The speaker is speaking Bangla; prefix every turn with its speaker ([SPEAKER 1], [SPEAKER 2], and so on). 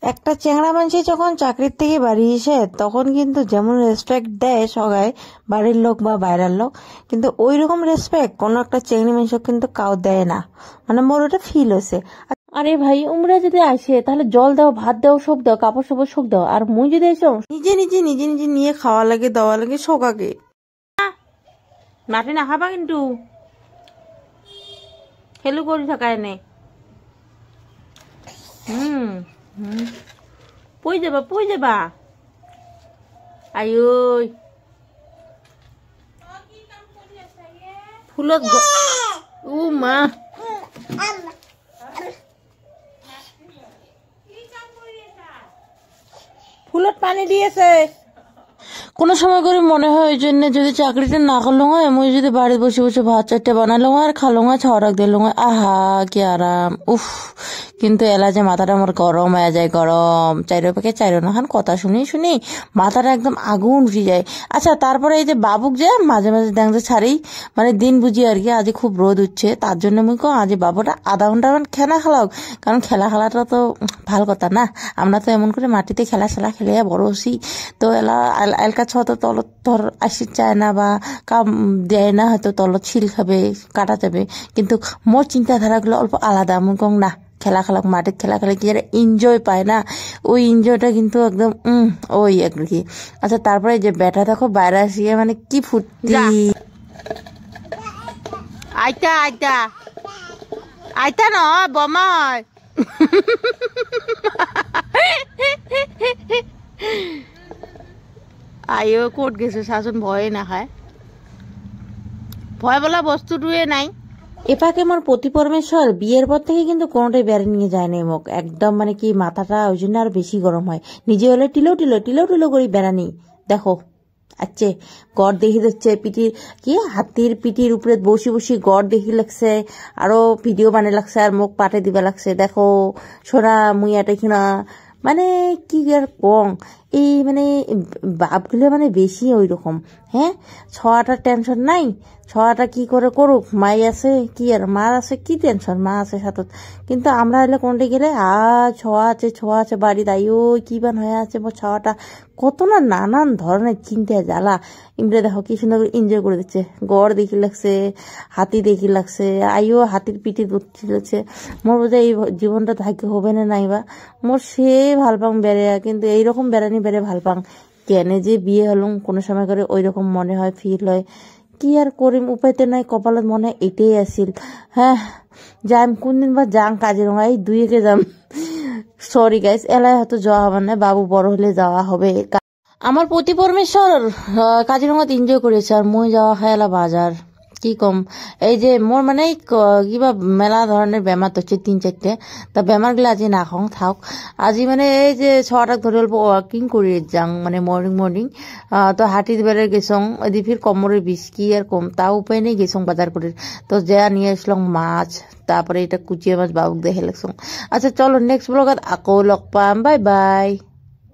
[SPEAKER 1] একটা চেংড়া মানুষ যখন চাকরির থেকে বাড়ি এসে তখন কিন্তু যেমন রেসপেক্ট দেয় সবাই, বাড়ির লোক বা বাইরের লোক, কিন্তু ওই রকম রেসপেক্ট কোনো একটা চেংড়ি মানুষ কিন্তু কাউ দেয় না। মানে মোর ওটা ফিল হয়েছে।
[SPEAKER 2] আরে ভাই, উমরা যদি আসে তাহলে জল দাও, ভাত দাও, সব দাও, কাপড় সাপড় সব দাও। আর মুই যদি এসো
[SPEAKER 1] নিজে নিজে নিজে নিজে নিয়ে খাওয়া লাগে, দেওয়া লাগে সকাকে।
[SPEAKER 2] মাটি না খাবা কিন্তু খেলু করি থাকায় নে। পই যাবা আইঐ ফুলত ও মা ফুলত পানি দিয়েছে।
[SPEAKER 1] কোনো সময় করে মনে হয় ওই জন্য যদি চাকরিটা না করলো হয়, আমি যদি বাড়িতে বসে বসে ভাত চারটে বানালো আর খালো ছাওয়া রাখ দিল, আহা কি আরাম, উফ। কিন্তু এলা যে মাথাটা আমার গরম হয়ে যায়, গরম চাইরো পাকে চাইরো না খান কথা শুনি শুনি মাথাটা একদম আগুন উঠে যায়। আচ্ছা, তারপরে এই যে বাবুক যে মাঝে মাঝে দেখ যে ছাড়ি, মানে দিন বুঝি আর কি, আজ খুব রোদ উঠছে তার জন্য মুই কো আজ বাবুটা আধা ঘন্টা খেলা খেলাও, কারণ খেলাটা তো ভাল কথা না। আমরা তো এমন করে মাটিতে খেলা খেলে বড় হচ্ছি, তো এলকা ছ তো তলত ধর আসি চায় না বা কাম দেয় না, হয়তো তলত ছিল খাবে, কাটা যাবে। কিন্তু মোর চিন্তাধারাগুলো অল্প আলাদা। মুই কং না, খেলা মাঠে খেলা খেলে কি যারা এনজয় পায় না, ওই এনজয়টা কিন্তু একদম ওই আর কি। আচ্ছা, তারপরে যে ব্যাটা দেখো বাইরে আসিয়ে মানে কি ফুর্তি।
[SPEAKER 2] আইতা আইতা আইতা ন বমায় আইও কোট গেছে শাসন, ভয়ে না খায়, ভয় বলা বস্তুটুয়ে নাই।
[SPEAKER 1] এপাকে আমার পতি পরমেশ্বর বিয়ের পর থেকে কিন্তু কোনোটাই বেড়ে নিয়ে যায় নাই মোক, একদম মানে কি মাথাটা ওই জন্য আরো বেশি গরম হয়। নিজে হলে টিলো করে বেড়ানি দেখো। আচ্ছা, গড় দেখি দিচ্ছে পিঠির কি হাতির পিঠির উপরে বসি গড় দেখি লাগছে, আরো ভিডিও বানিয়ে লাগছে আর মোক পাঠে দিবা লাগছে। দেখো সোনা মুই এটা কিনা, মানে কি আর কং, এই মানে বাপগুলো মানে বেশি ওই রকম। হ্যাঁ, ছটার টেনশন নাই, ছটা কি করে করুক, মাই আছে কি আর মার আছে কি টেনশন, মা আছে সাথে। কিন্তু আমরা এলে কোনটা গেলে ছোঁয়া আছে বাড়ি, তাই ওই কি বান হয়ে আছে ছটা, কত না নানান ধরনের চিন্তা জ্বালা। ইমরে দেখো কি সুন্দর করে এনজয় করে দিচ্ছে, গড় দেখি লাগছে, হাতি দেখি লাগছে, আইও হাতির পিঠে ধরতে লাগছে। মোর বোঝা এই জীবনটা ভাগ্য হবে না নাইবা, মোর সে ভাল পাং বেড়ে, কিন্তু এইরকম বেড়ানি বেড়ে ভাল পাং। কেন যে বিয়ে হলুম কোনো সময় করে ওই রকম মনে হয়, ফিল হয়। কি আর করিম, উপায়তে নাই, কপালত মনে হয় এটাই আসিল। হ্যাঁ, যাম কোনদিন বা যাং কাজিরঙা, এই দুইকে যাম। সরি গাইস, এলাই হয়তো যাওয়া হবে না, বাবু বড় হলে যাওয়া হবে। আমার পতি পরমেশ্বর কাজিরঙাত এনজয় করেছে আর মই যাওয়া হয় এলা বাজার। কি কম, এই যে মোর মানে কিবা মেলা ধরনের বেমার হচ্ছে 3-4টে, তা বেমার গুলো আজি না খাও থাক। আজি মানে এই যে ছটাক ধরে অল্প ওয়াকিং করে যাং, মানে মর্নিং তো হাঁটি বেড়ে গেছং, ওই ফির কোমরের বিষ কি আর কম, তা উপায় নেই গেছং বাজার করে। তো যা নিয়ে আসলাম মাছ, তারপরে এটা কুচিয়া মাছ বাবুক দেখে লাগছং। আচ্ছা চলো নেক্সট ব্লগত আকৌ লগ পাম, বাই বাই।